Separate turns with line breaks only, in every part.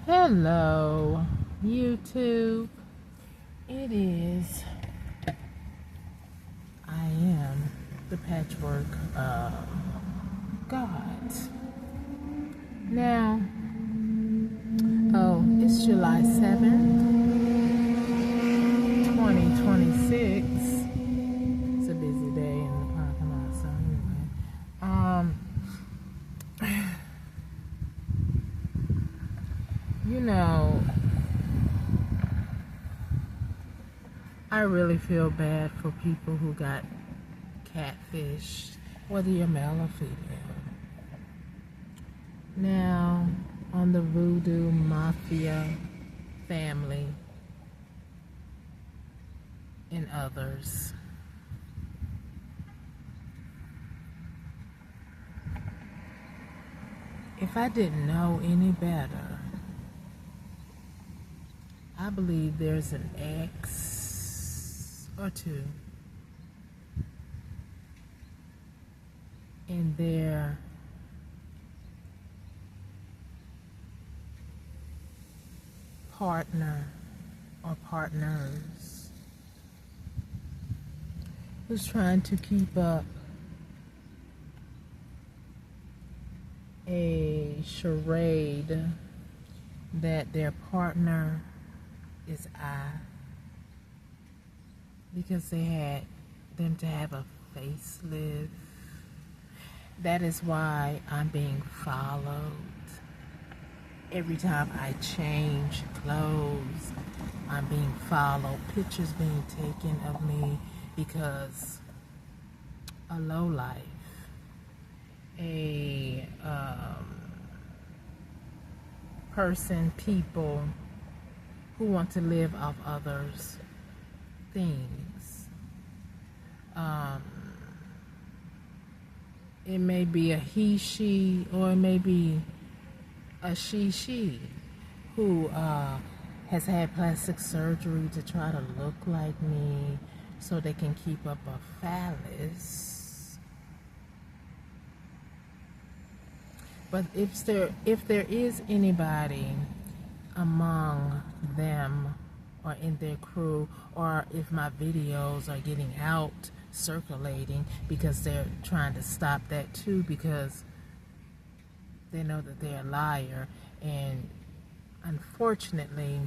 Hello, YouTube. It is, I am the patchwork God. Now, it's July 7th, 2026. It's a busy day in the parking lot, so anyway. You know, I really feel bad for people who got catfished, whether you're male or female. Now, on the voodoo mafia family and others. If I didn't know any better, I believe there's an X or two in their partner or partners who's trying to keep up a charade that their partner is I, because they had them to have a facelift. That is why I'm being followed. Every time I change clothes, I'm being followed. Pictures being taken of me because a lowlife, a people who want to live off others' things. It may be a he, she, or it may be a she who has had plastic surgery to try to look like me so they can keep up a phallus. But if there is anybody among them or in their crew, or if my videos are getting out circulating, because they're trying to stop that too, because they know that they're a liar. And unfortunately,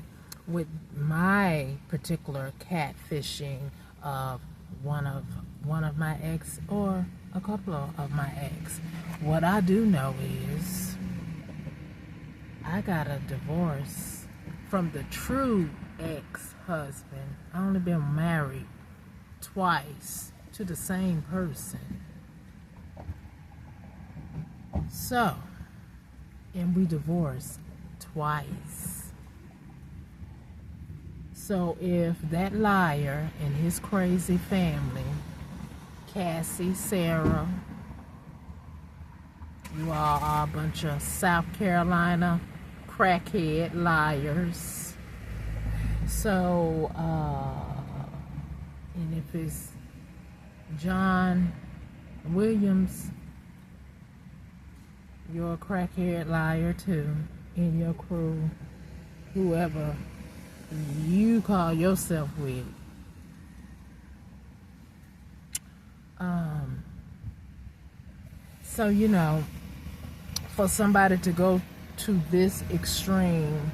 with my particular catfishing of one of my ex, or a couple of my ex, what I do know is I got a divorce from the true ex-husband. I only been married twice to the same person. So, and we divorced twice. So if that liar and his crazy family, Cassie, Sarah, you all are a bunch of South Carolina crackhead liars. So, and if it's John Williams, you're a crackhead liar too, in your crew, whoever you call yourself with. So, you know, for somebody to go to this extreme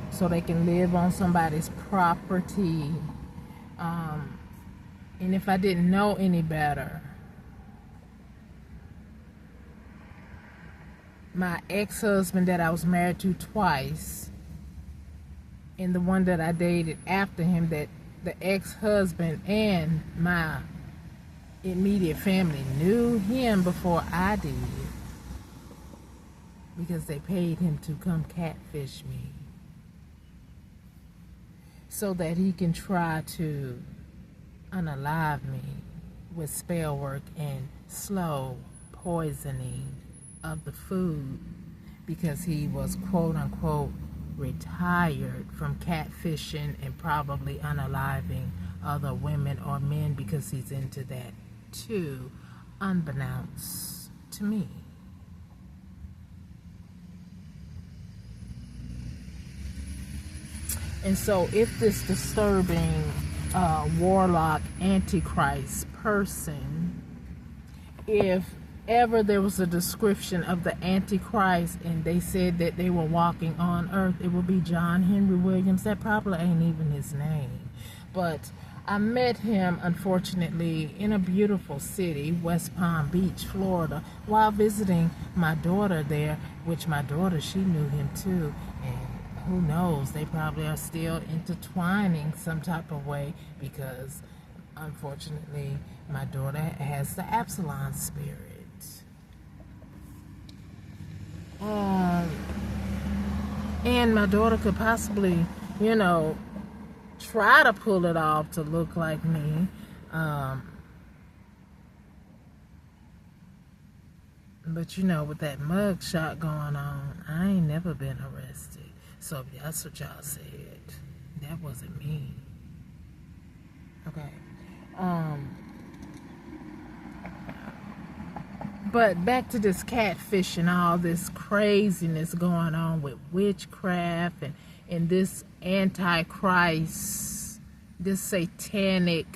so they can live on somebody's property, and if I didn't know any better, my ex-husband that I was married to twice, and the one that I dated after him, that the ex-husband and my immediate family knew him before I did, because they paid him to come catfish me so that he can try to unalive me with spell work and slow poisoning of the food, because he was quote unquote retired from catfishing and probably unaliving other women or men, because he's into that too, unbeknownst to me. And so if this disturbing warlock antichrist person, if ever there was a description of the antichrist and they said that they were walking on earth, it would be John Henry Williams. That probably ain't even his name, but I met him, unfortunately, in a beautiful city, West Palm Beach, Florida, while visiting my daughter there, which my daughter, she knew him too. And who knows, they probably are still intertwining some type of way, because unfortunately, my daughter has the Absalom spirit. And my daughter could possibly, try to pull it off to look like me. But with that mug shot going on, I ain't never been arrested. So if that's what y'all said, that wasn't me. Okay. But back to this catfish and all this craziness going on with witchcraft and this antichrist, this satanic,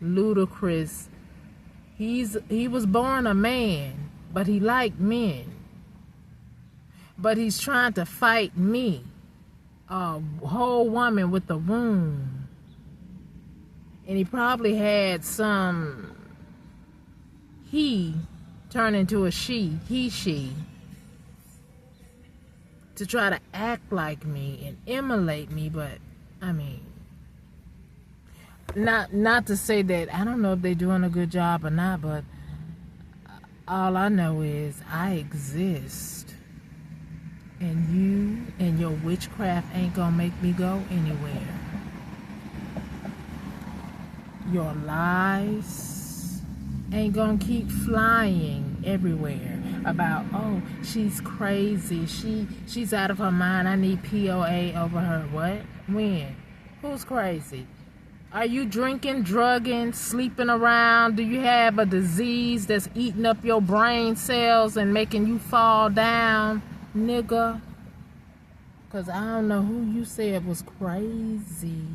ludicrous. He was born a man, but he liked men. But he's trying to fight me, a whole woman with a womb. And he probably had some he turn into a she, she, to try to act like me and emulate me. But not to say that I don't know if they're doing a good job or not, but all I know is I exist, and you and your witchcraft ain't gonna make me go anywhere. Your lies ain't gonna keep flying everywhere about, oh, she's crazy, she's out of her mind, I need POA over her. What? When? Who's crazy? Are you drinking, drugging, sleeping around? Do you have a disease that's eating up your brain cells and making you fall down, nigga? Because I don't know who you said was crazy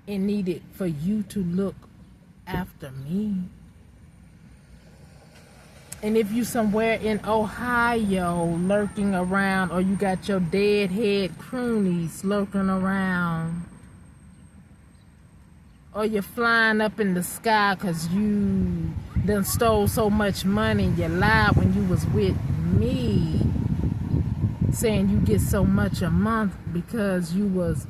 and needed for you to look after me. And if you somewhere in Ohio lurking around, or you got your deadhead croonies lurking around, or you're flying up in the sky because you done stole so much money and you lied when you was with me, saying you get so much a month because you was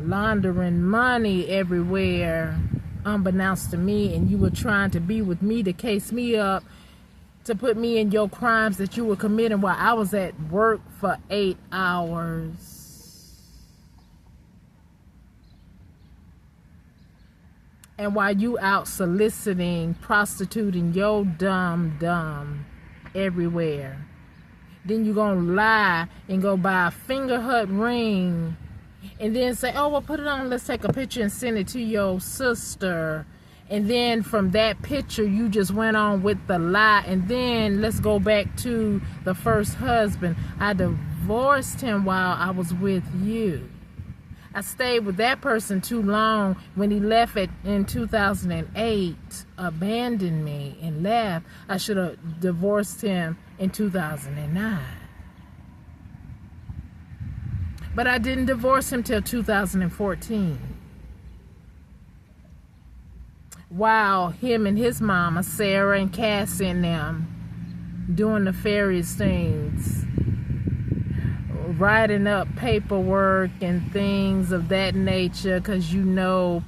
laundering money everywhere unbeknownst to me, and you were trying to be with me to case me up, to put me in your crimes that you were committing while I was at work for 8 hours. And while you out soliciting, prostituting your dumb everywhere, then you gonna lie and go buy a finger hut ring and then say, oh, well, put it on, let's take a picture and send it to your sister. And then from that picture, you just went on with the lie. And then let's go back to the first husband. I divorced him while I was with you. I stayed with that person too long. When he left in 2008, abandoned me and left, I should have divorced him in 2009. But I didn't divorce him till 2014. While him and his mama, Sarah and Cassie and them, doing nefarious things, writing up paperwork and things of that nature, because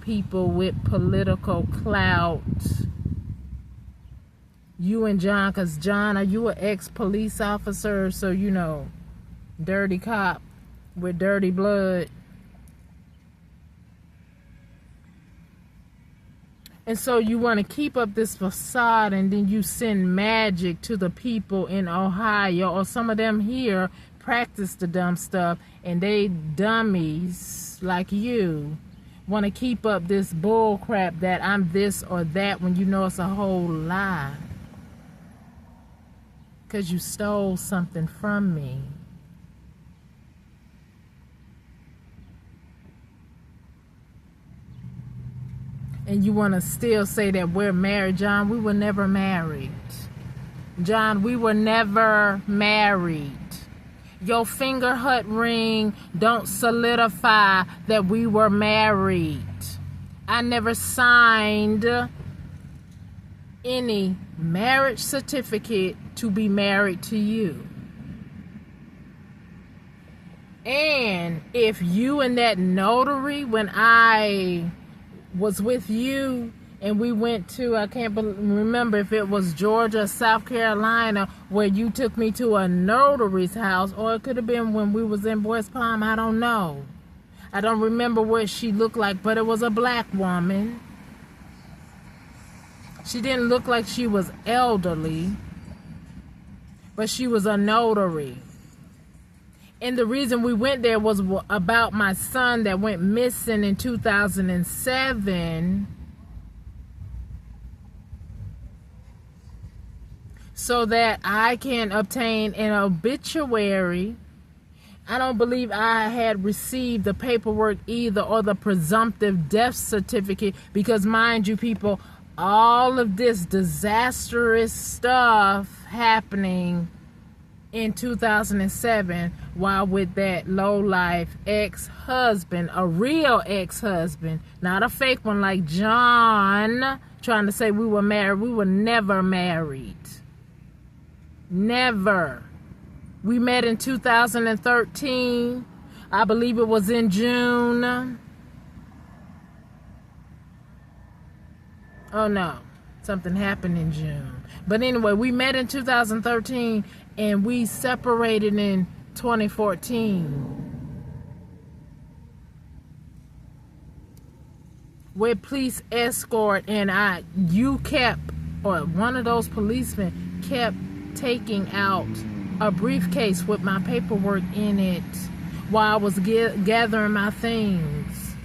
people with political clout. You and John, because John, are you an ex-police officer? So, dirty cop with dirty blood. And so you want to keep up this facade, and then you send magic to the people in Ohio, or some of them here practice the dumb stuff, and they dummies like you want to keep up this bull crap that I'm this or that when you know it's a whole lie. Because you stole something from me. And you want to still say that we're married. John, we were never married. John, we were never married. Your finger hut ring don't solidify that we were married. I never signed any marriage certificate to be married to you. And if you and that notary, when I was with you and we went to, I can't remember if it was Georgia or South Carolina, where you took me to a notary's house, or it could have been when we was in West Palm, I don't know. I don't remember what she looked like, but it was a black woman. She didn't look like she was elderly, but she was a notary. And the reason we went there was about my son that went missing in 2007. So that I can obtain an obituary. I don't believe I had received the paperwork either, or the presumptive death certificate, because mind you people, all of this disastrous stuff happening in 2007 while with that low-life ex-husband, a real ex-husband, not a fake one like John trying to say we were married. We were never married. Never. We met in 2013. I believe it was in June. Oh no, something happened in June. But anyway, we met in 2013 and we separated in 2014. With police escort, and you kept, or one of those policemen kept taking out a briefcase with my paperwork in it while I was gathering my things.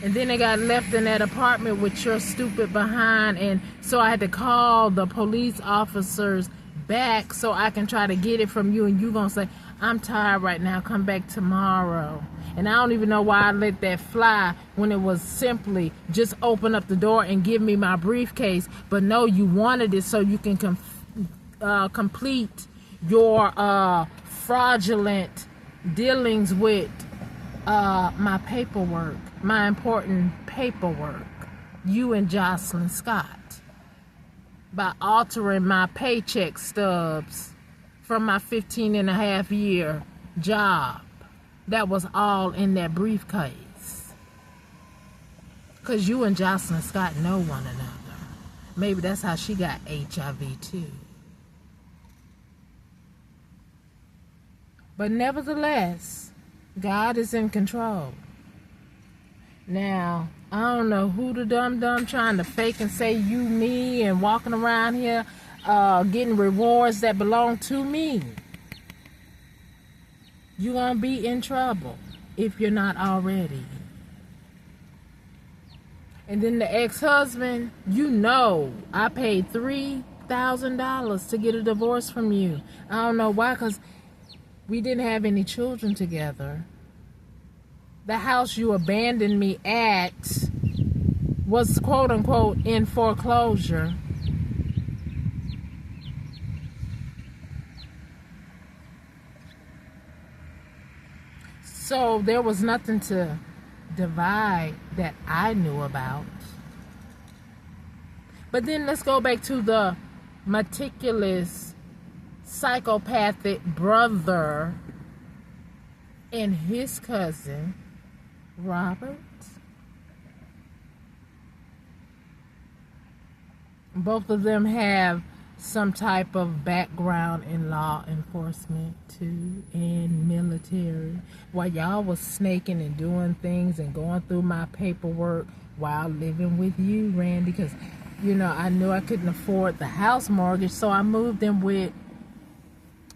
And then it got left in that apartment with your stupid behind, and so I had to call the police officers back so I can try to get it from you, and you gonna say, I'm tired right now, come back tomorrow. And I don't even know why I let that fly when it was simply just open up the door and give me my briefcase. But no, you wanted it so you can complete your fraudulent dealings with my paperwork, my important paperwork, you and Jocelyn Scott, by altering my paycheck stubs from my 15-and-a-half-year job. That was all in that briefcase. Because you and Jocelyn Scott know one another. Maybe that's how she got HIV too. But nevertheless, God is in control. Now, I don't know who the dum-dum trying to fake and say you, me, and walking around here getting rewards that belong to me. You're going to be in trouble if you're not already. And then the ex-husband, you know, I paid $3,000 to get a divorce from you. I don't know why, because we didn't have any children together. The house you abandoned me at was quote-unquote in foreclosure. So there was nothing to divide that I knew about. But then let's go back to the meticulous, psychopathic brother and his cousin, Robert. Both of them have some type of background in law enforcement too, and military. While y'all was snaking and doing things and going through my paperwork while living with you, Randy, because, you know, I knew I couldn't afford the house mortgage, so I moved in with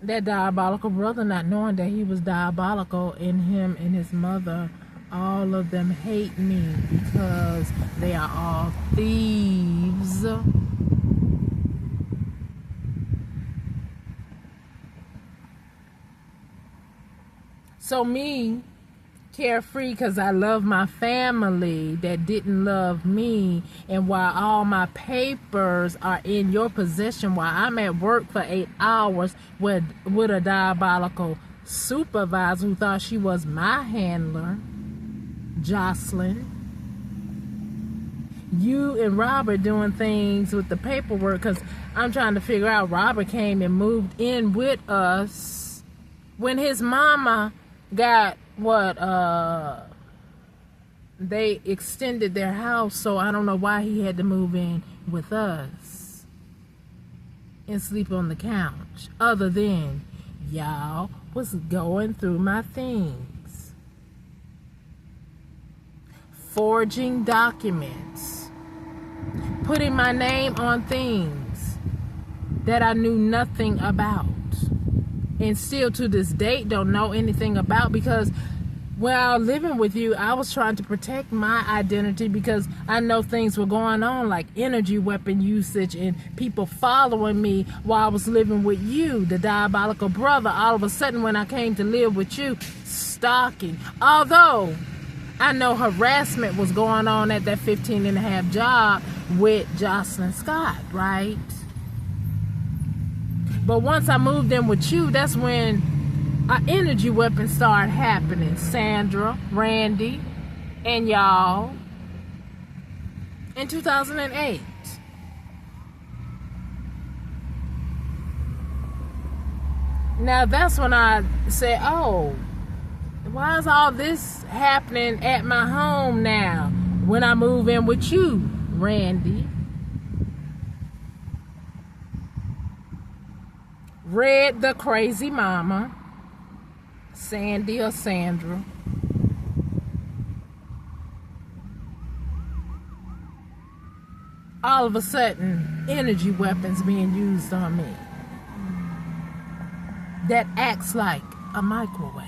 that diabolical brother, not knowing that he was diabolical, and him and his mother, all of them hate me because they are all thieves. So me carefree because I love my family that didn't love me, and while all my papers are in your possession, while I'm at work for 8 hours with a diabolical supervisor who thought she was my handler, Jocelyn. You and Robert doing things with the paperwork because I'm trying to figure out, Robert came and moved in with us when his mama got they extended their house, so I don't know why he had to move in with us and sleep on the couch, other than y'all was going through my things, forging documents, putting my name on things that I knew nothing about, and still to this date don't know anything about, because while living with you, I was trying to protect my identity because I know things were going on, like energy weapon usage and people following me while I was living with you, the diabolical brother. All of a sudden, when I came to live with you, stalking. Although I know harassment was going on at that 15.5 job with Jocelyn Scott, right? But once I moved in with you, that's when our energy weapons started happening. Sandra, Randy, and y'all in 2008. Now that's when I said, oh, why is all this happening at my home now when I move in with you, Randy? Red the crazy mama, Sandy or Sandra. All of a sudden, energy weapons being used on me that acts like a microwave.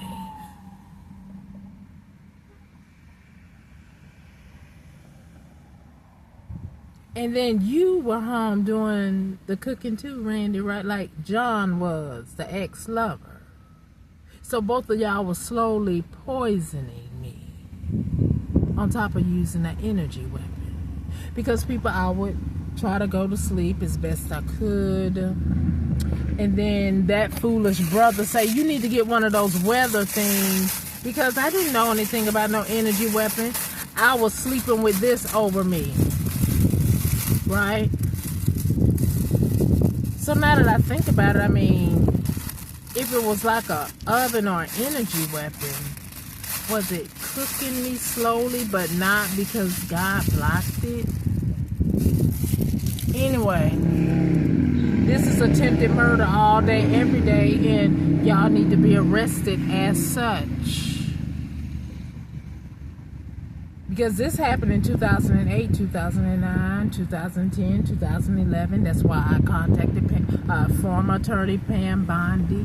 And then you were home doing the cooking too, Randy, right? Like John was, the ex-lover. So both of y'all were slowly poisoning me on top of using that energy weapon. Because people, I would try to go to sleep as best I could. And then that foolish brother say, you need to get one of those weather things. Because I didn't know anything about no energy weapon. I was sleeping with this over me. Right? So now that I think about it, I mean, if it was like a oven or an energy weapon, was it cooking me slowly but not because God blocked it? Anyway, this is attempted murder all day, every day, and y'all need to be arrested as such. Because this happened in 2008, 2009, 2010, 2011. That's why I contacted former attorney Pam Bondi.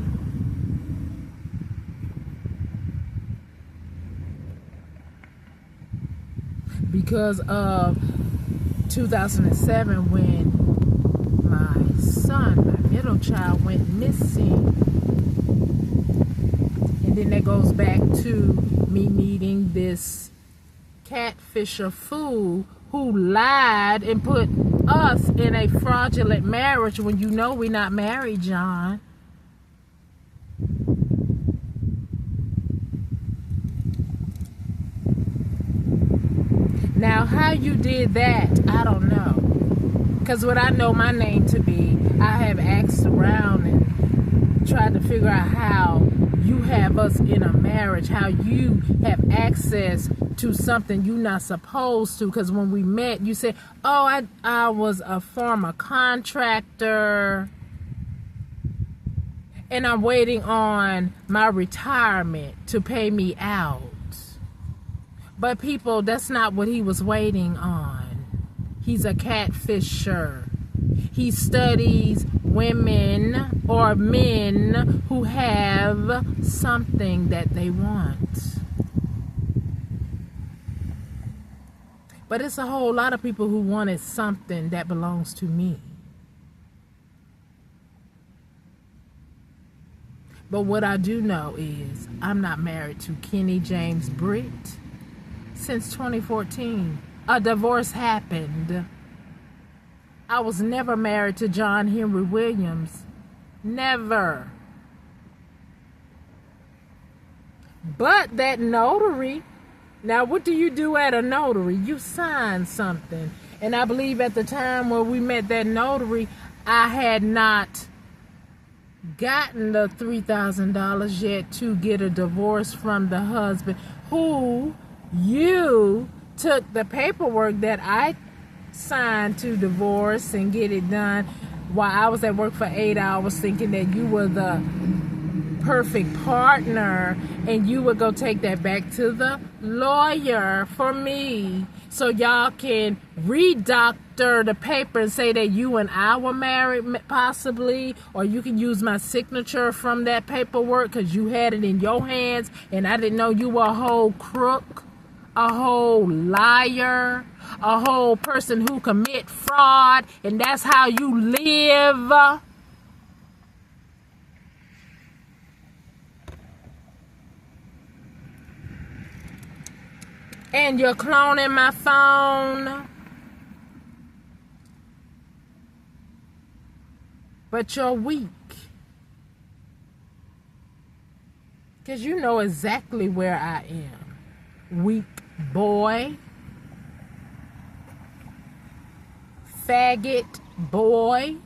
Because of 2007, when my son, my middle child, went missing. And then that goes back to me meeting this catfisher fool who lied and put us in a fraudulent marriage when you know we're not married, John. Now, how you did that, I don't know. Because what I know my name to be, I have asked around and tried to figure out how you have us in a marriage, how you have access to something you're not supposed to. Because when we met, you said, oh, I was a former contractor and I'm waiting on my retirement to pay me out. But people, that's not what he was waiting on. He's a catfisher. He studies women or men who have something that they want. But it's a whole lot of people who wanted something that belongs to me. But what I do know is I'm not married to Kenny James Britt since 2014. A divorce happened. I was never married to John Henry Williams. Never. But that notary, now what do you do at a notary? You sign something. And I believe at the time when we met that notary, I had not gotten the $3,000 yet to get a divorce from the husband, who you took the paperwork that I signed to divorce and get it done while I was at work for 8 hours, thinking that you were the perfect partner and you would go take that back to the lawyer for me so y'all can redoctor the paper and say that you and I were married possibly, or you can use my signature from that paperwork because you had it in your hands and I didn't know you were a whole crook, a whole liar, a whole person who commit fraud, and that's how you live. And you're cloning my phone. But you're weak. Because you know exactly where I am. Weak boy. Faggot boy.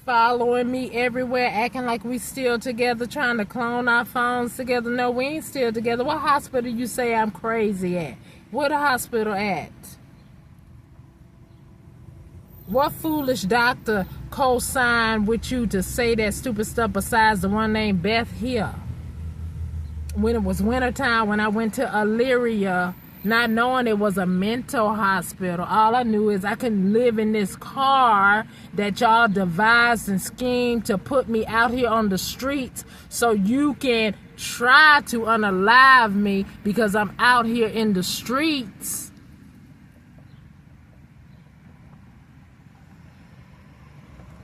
Following me everywhere, acting like we still together, trying to clone our phones together. No, we ain't still together. What hospital you say I'm crazy at? Where the hospital at? What foolish doctor co-signed with you to say that stupid stuff besides the one named Beth here? When it was wintertime, when I went to Illyria, not knowing it was a mental hospital, all I knew is I couldn't live in this car that y'all devised and schemed to put me out here on the streets so you can try to unalive me because I'm out here in the streets.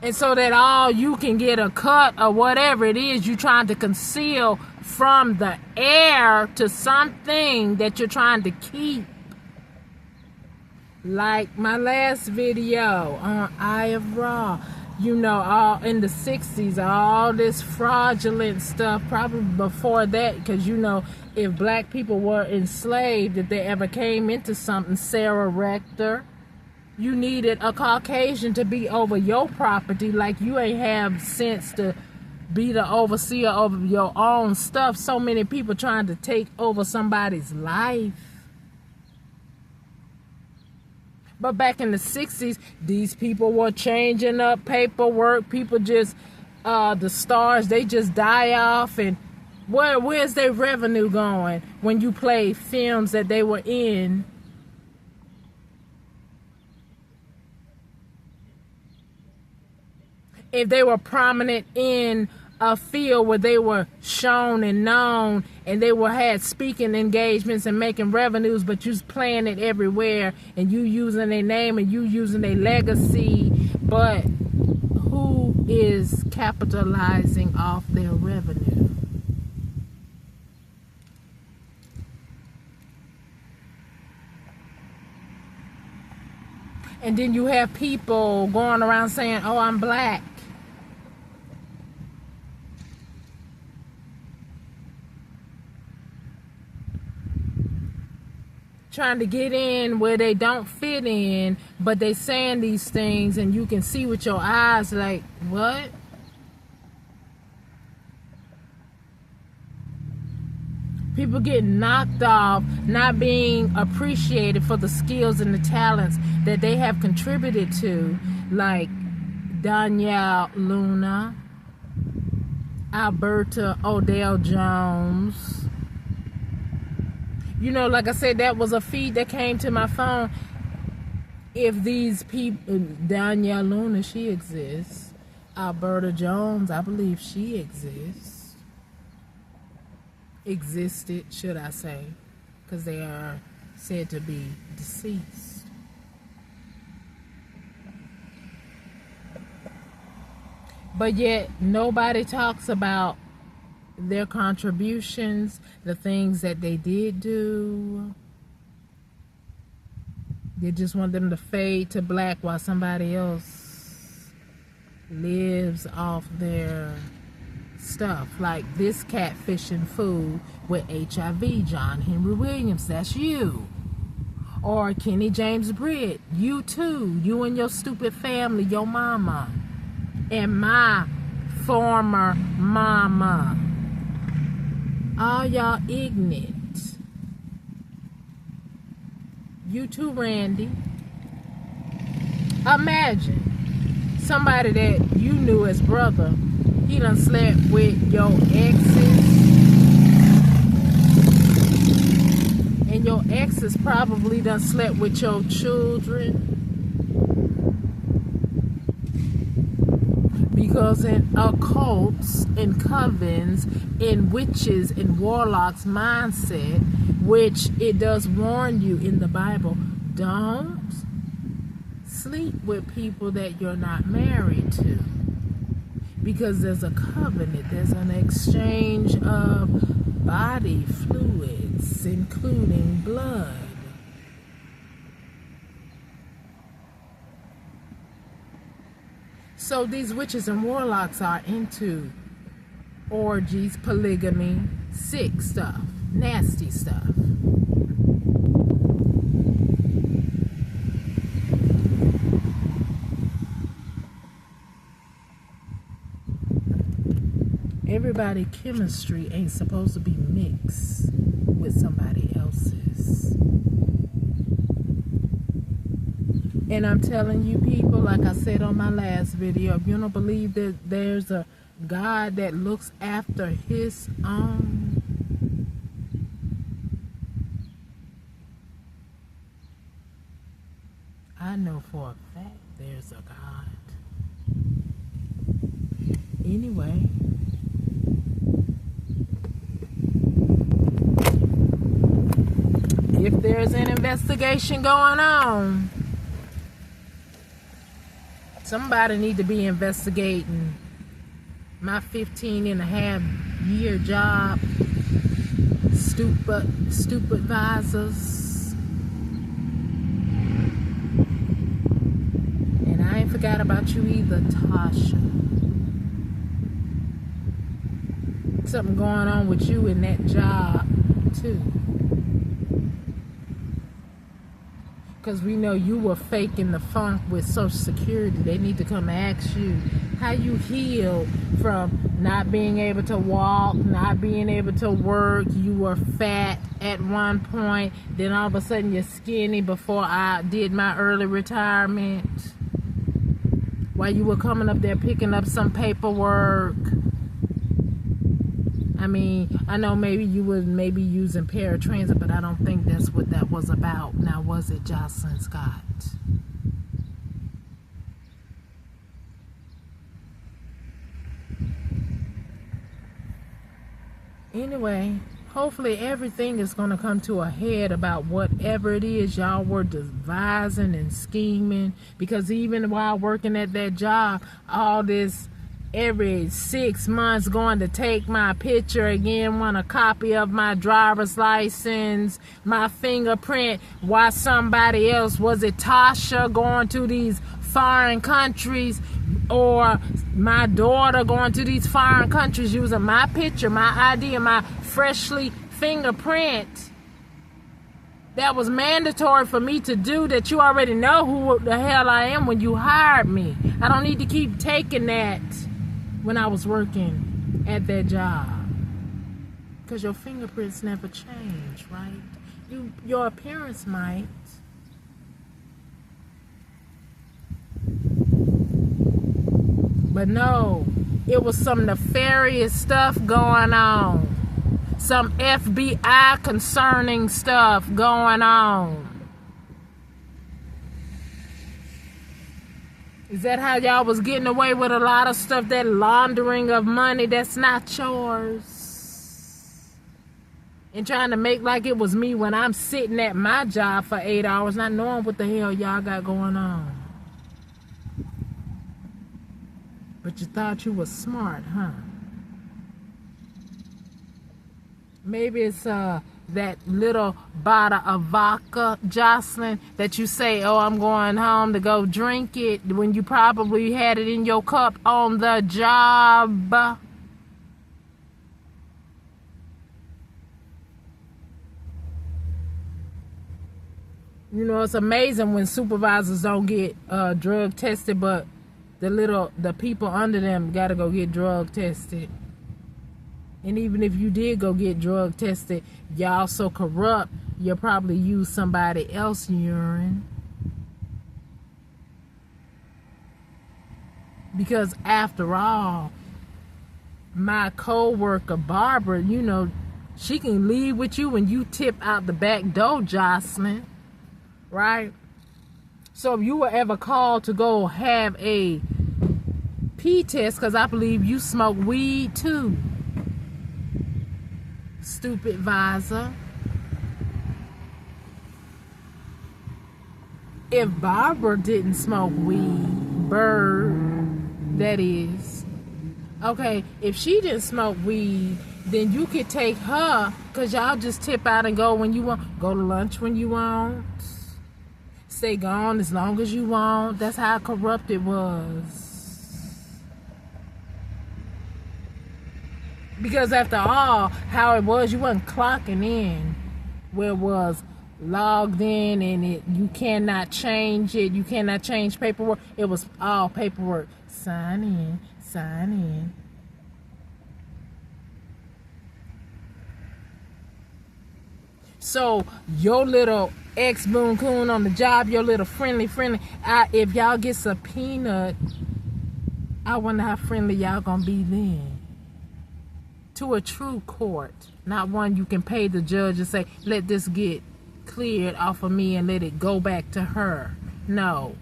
And so that all you can get a cut or whatever it is you're trying to conceal from the air to something that you're trying to keep. Like my last video on Eye of Ra. You know, all in the 60s, all this fraudulent stuff, probably before that, because you know, if black people were enslaved, if they ever came into something, Sarah Rector, you needed a Caucasian to be over your property, like you ain't have sense to be the overseer over your own stuff. So many people trying to take over somebody's life. But back in the 60s, these people were changing up paperwork. People just, the stars, they just die off. And where's their revenue going when you play films that they were in? If they were prominent in a field where they were shown and known and they had speaking engagements and making revenues, but you's playing it everywhere and you using their name and you using their legacy, but who is capitalizing off their revenue? And then you have people going around saying, oh, I'm black. Trying to get in where they don't fit in, but they saying these things and you can see with your eyes like, what? People getting knocked off, not being appreciated for the skills and the talents that they have contributed to, like Danielle Luna, Alberta Odell Jones. You know, like I said, that was a feed that came to my phone. If these people, Danielle Luna, she exists. Alberta Jones, I believe she exists. Existed, should I say, because they are said to be deceased. But yet nobody talks about their contributions, the things that they did do. They just want them to fade to black while somebody else lives off their stuff. Like this catfishing fool with HIV, John Henry Williams, that's you. Or Kenny James Britt, you too. You and your stupid family, your mama. And my former mama. All y'all ignorant. You too, Randy. Imagine somebody that you knew as brother, he done slept with your exes. And your exes probably done slept with your children. Because in occults, in covens, in witches, in warlocks mindset, which it does warn you in the Bible, don't sleep with people that you're not married to. Because there's a covenant, there's an exchange of body fluids, including blood. So these witches and warlocks are into orgies, polygamy, sick stuff, nasty stuff. Everybody's chemistry ain't supposed to be mixed with somebody else's. And I'm telling you people, like I said on my last video, if you don't believe that there's a God that looks after his own, I know for a fact there's a God. Anyway, if there's an investigation going on, somebody need to be investigating my 15.5-year job, supervisors. And I ain't forgot about you either, Tasha. Something going on with you in that job, too. Because we know you were faking the funk with Social Security. They need to come ask you how you healed from not being able to walk, not being able to work. You were fat at one point. Then all of a sudden you're skinny before I did my early retirement. While you were coming up there picking up some paperwork. I mean, I know maybe you was using paratransit, but I don't think that's what that was about. Now, was it, Jocelyn Scott? Anyway, hopefully everything is going to come to a head about whatever it is y'all were devising and scheming. Because even while working at that job, all this every 6 months going to take my picture again, want a copy of my driver's license, my fingerprint, why somebody else, was it Tasha going to these foreign countries, or my daughter going to these foreign countries using my picture, my ID, and my freshly fingerprint? That was mandatory for me to do, that you already know who the hell I am when you hired me. I don't need to keep taking that when I was working at that job. Because your fingerprints never change, right? Your appearance might. But no, it was some nefarious stuff going on. Some FBI concerning stuff going on. Is that how y'all was getting away with a lot of stuff? That laundering of money that's not yours? And trying to make like it was me when I'm sitting at my job for 8 hours not knowing what the hell y'all got going on. But you thought you was smart, huh? Maybe it's that little bottle of vodka, Jocelyn, that you say, oh, I'm going home to go drink it, when you probably had it in your cup on the job. You know, it's amazing when supervisors don't get drug tested, but the people under them got to go get drug tested. And even if you did go get drug tested, y'all so corrupt, you'll probably use somebody else's urine. Because after all, my co-worker Barbara, you know, she can leave with you when you tip out the back door, Jocelyn. Right? So if you were ever called to go have a pee test, because I believe you smoke weed too, stupid visor. If Barbara didn't smoke weed, Bird, that is, okay, if she didn't smoke weed, then you could take her, because y'all just tip out and go when you want, go to lunch when you want, stay gone as long as you want. That's how corrupt it was. Because after all, how it was, you wasn't clocking in where it was logged in, and you cannot change it. You cannot change paperwork. It was all paperwork. Sign in, sign in. So your little ex-boon coon on the job, your little friendly, if y'all get subpoenaed, I wonder how friendly y'all gonna be then. To a true court, not one you can pay the judge and say, let this get cleared off of me and let it go back to her. No,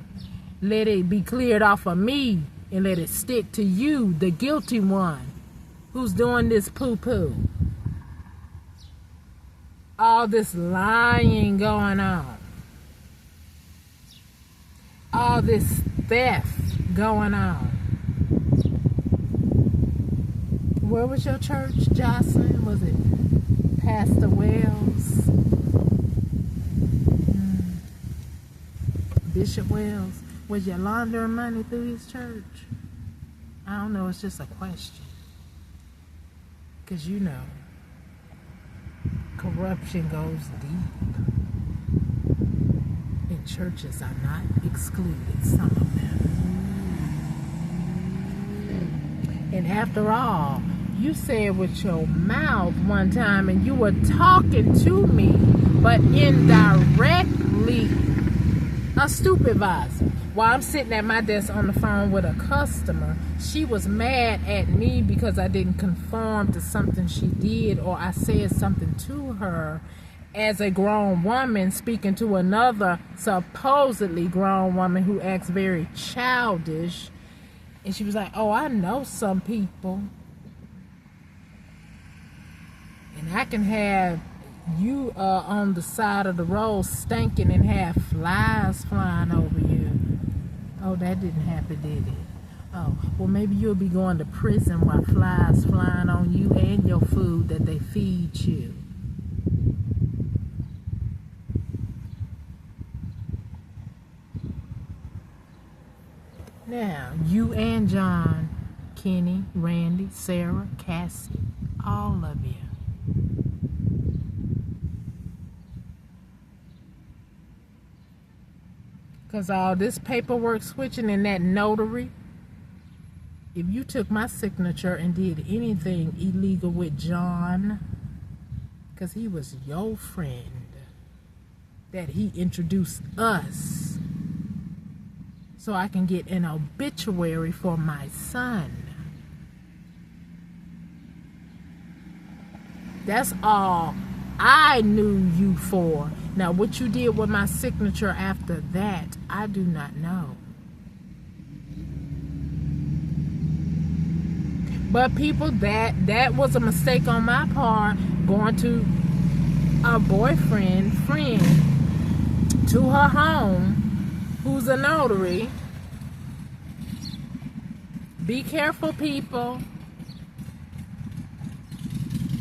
let it be cleared off of me and let it stick to you, the guilty one, who's doing this poo-poo. All this lying going on. All this theft going on. Where was your church, Jocelyn? Was it Pastor Wells? Bishop Wells? Was you laundering money through his church? I don't know, it's just a question. Because you know, corruption goes deep. And churches are not excluded, some of them. And after all, you said with your mouth one time, and you were talking to me, but indirectly, a supervisor. While I'm sitting at my desk on the phone with a customer, she was mad at me because I didn't conform to something she did, or I said something to her as a grown woman speaking to another supposedly grown woman who acts very childish. And she was like, oh, I know some people. And I can have you on the side of the road stinking and have flies flying over you. Oh, that didn't happen, did it? Oh, well, maybe you'll be going to prison while flies flying on you and your food that they feed you. Now, you and John, Kenny, Randy, Sarah, Cassie, all of you. Because all this paperwork switching and that notary, if you took my signature and did anything illegal with John, because he was your friend, that he introduced us, so I can get an obituary for my son. That's all I knew you for. Now, what you did with my signature after that, I do not know. But people, that was a mistake on my part, going to a friend to her home, who's a notary, Be careful, people.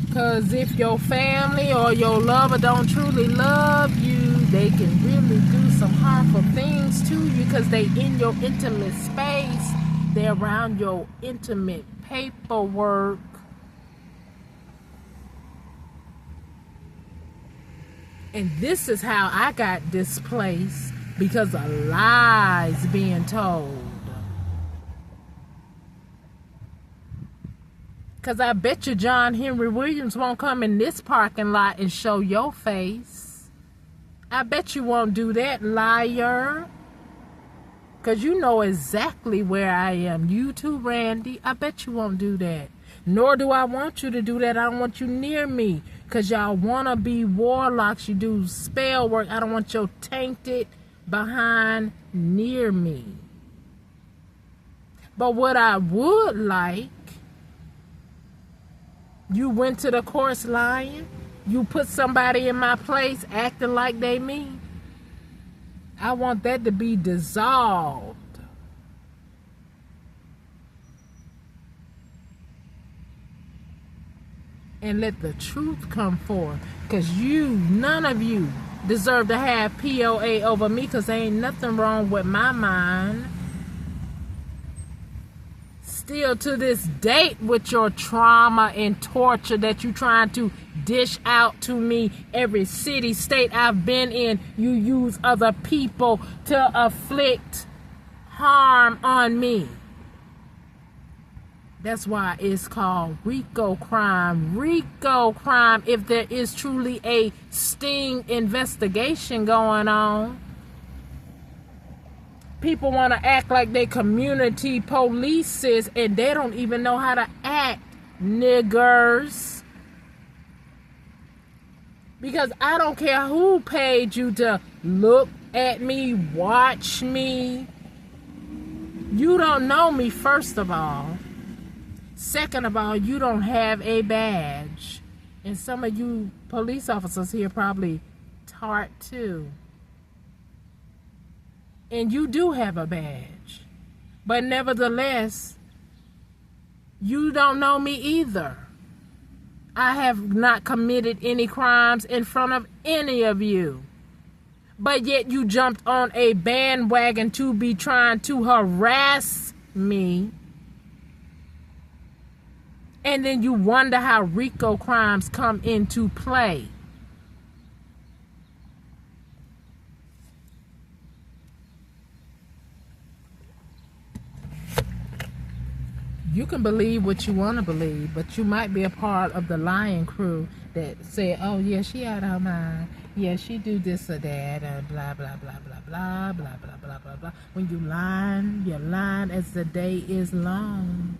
Because if your family or your lover don't truly love you, they can really do some harmful things to you because they in your intimate space. They're around your intimate paperwork. And this is how I got displaced, because of lies being told. Because I bet you John Henry Williams won't come in this parking lot and show your face. I bet you won't do that, liar. Because you know exactly where I am. You too, Randy. I bet you won't do that. Nor do I want you to do that. I don't want you near me. Because y'all want to be warlocks. You do spell work. I don't want your tainted behind near me. But what I would like, you went to the course lying. You put somebody in my place acting like they me. I want that to be dissolved. And let the truth come forth. Because none of you deserve to have POA over me, because there ain't nothing wrong with my mind. Still to this date with your trauma and torture that you trying to dish out to me. Every city, state I've been in, you use other people to afflict harm on me. That's why it's called RICO crime. RICO crime, if there is truly a sting investigation going on. People want to act like they community polices and they don't even know how to act, niggers. Because I don't care who paid you to look at me, watch me. You don't know me, first of all. Second of all, you don't have a badge. And some of you police officers here probably tart too. And you do have a badge. But nevertheless, you don't know me either. I have not committed any crimes in front of any of you. But yet you jumped on a bandwagon to be trying to harass me. And then you wonder how RICO crimes come into play. You can believe what you want to believe, but you might be a part of the lying crew that say, oh yeah, she out her mind. Yeah, she do this or that, and blah, blah, blah, blah, blah, blah, blah, blah, blah, blah. When you're lying as the day is long.